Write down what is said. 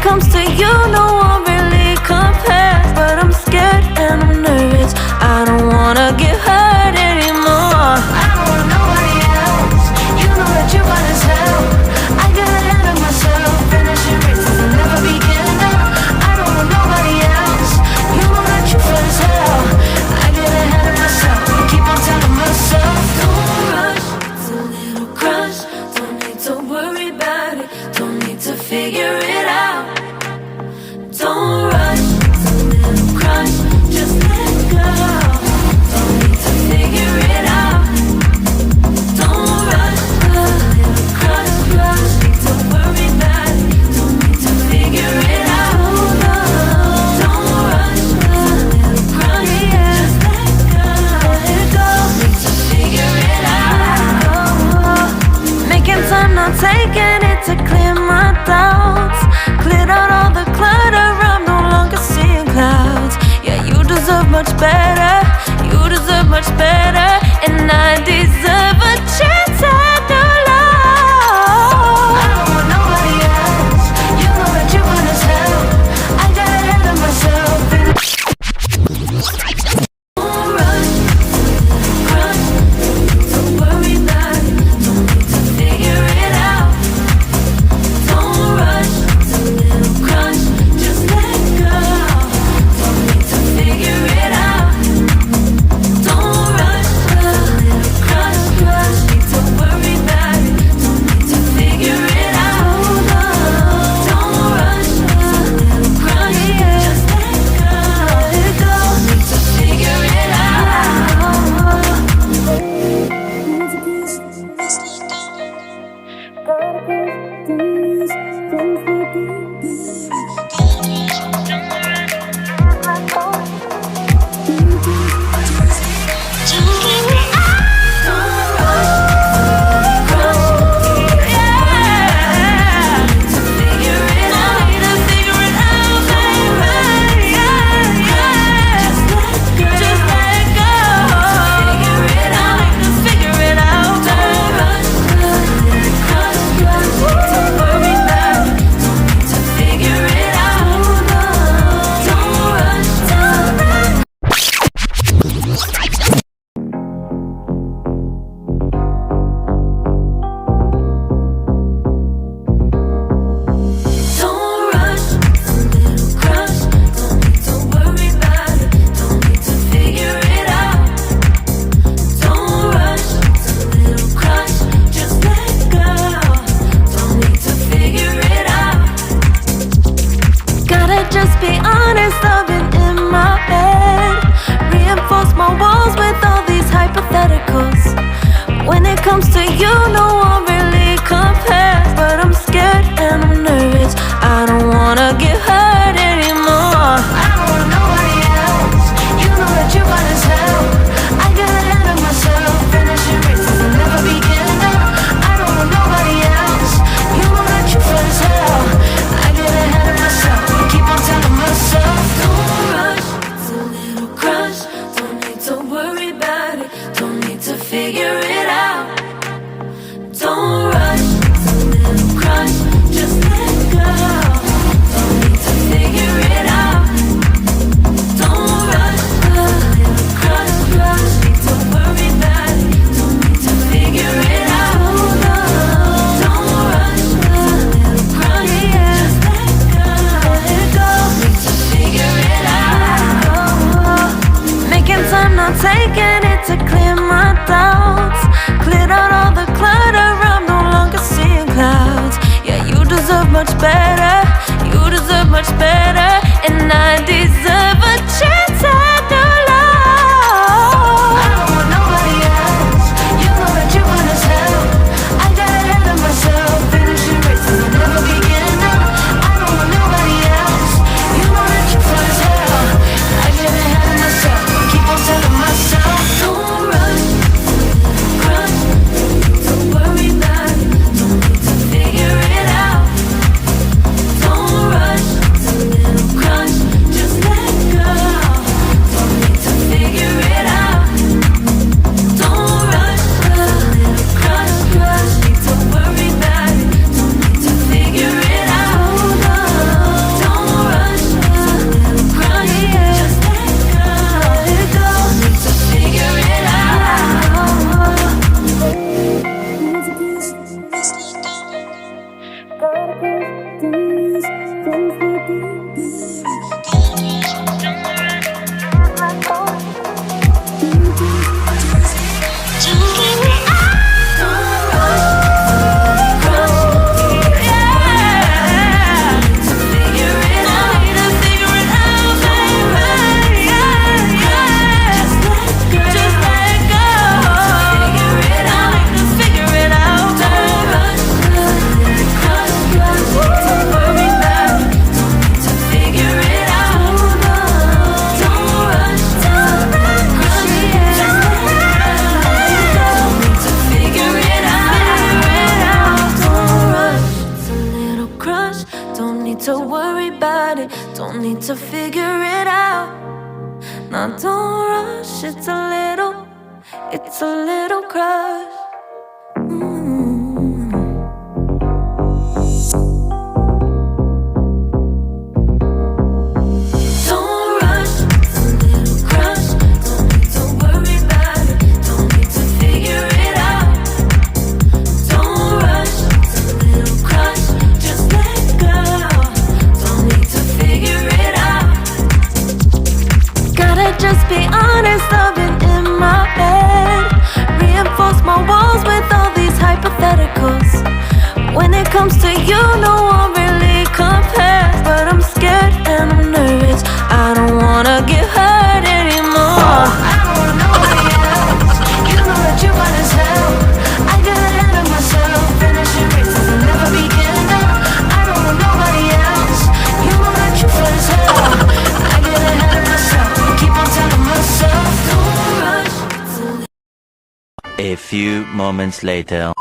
comes to you, no one really compares. But I'm scared and I'm nervous, I don't wanna get hurt anymore. I don't want nobody else, you know that you run as hell. I get ahead of myself, finishing races and never begin. I don't want nobody else, you know that you run as hell. I get ahead of myself, keep on telling myself, don't rush, it's a little crush. Don't need to worry about it, don't need to figure it out. Don't rush, it's a little crush, just let go. Don't need to figure it out. Don't rush, a little crush, crush. Need to worry about it, don't need to figure it out. Don't rush, a little crush, just let go. Need to figure it out. Making time, not taking it to clear my doubts. Cleared out all the clutter, I'm no longer seeing clouds. Yeah, you deserve much better, you deserve much better. And I deserve a chance at new love. I don't want nobody else, you know that you run as hell. I got ahead of myself. Don't rush, crush, don't worry about it, don't need to figure it out. Don't rush, it's a little crush, just let go. Don't need to figure it out. Don't rush, a little crush, crush. Need to worry about it, don't need to figure it out. Don't rush, a little crush, just let go. Need to figure it comes to you, no one really compares. But I'm scared and I'm nervous, I don't wanna get hurt anymore. I don't want nobody else, you know that you run as hell. I get ahead of myself, finishing races and never begin. I don't want nobody else, you know that you run as hell. I get ahead of myself, keep on telling myself, don't rush, it's a little crush. Don't need to worry about it, don't need to figure it out. Don't rush, it's a little crush, just let go. Don't need to figure it out. Don't rush, a little crush, crush. Need to worry about it, don't need to figure it out. Don't rush, a little crush, just let go. Need to figure it out. Making time, not taking it to clear my doubts. Cleared out all the clutter, I'm no longer seeing clouds. Yeah, you deserve much better, you deserve much better. And I deserve a chance at new love. I don't want nobody else, you know that you run as hell. I got ahead of myself, finishing races and never begin. I don't want nobody else, you know that you run as hell. I get ahead of myself, keep on telling myself, don't rush, crush. Don't worry about it, don't need to figure it out. Don't rush, it's a little crush, just let go. rush. It's a little crush. Don't rush, it's a little crush. Don't need to worry about it. Don't need to figure it out. Don't rush, it's a little crush. Just let go. Don't need to figure it out. Gotta just be honest, I've been in my head. Reinforce my walls with all these hypotheticals. When it comes to you, no one really compares. But I'm scared and I'm nervous. I don't wanna get hurt anymore. I don't want nobody else. You know that you're fine as hell. I get ahead of myself. Finishing races and never begin them. I don't want nobody else. You know that you're fine as hell. I get ahead of myself. Keep on telling myself, don't rush. A few moments later.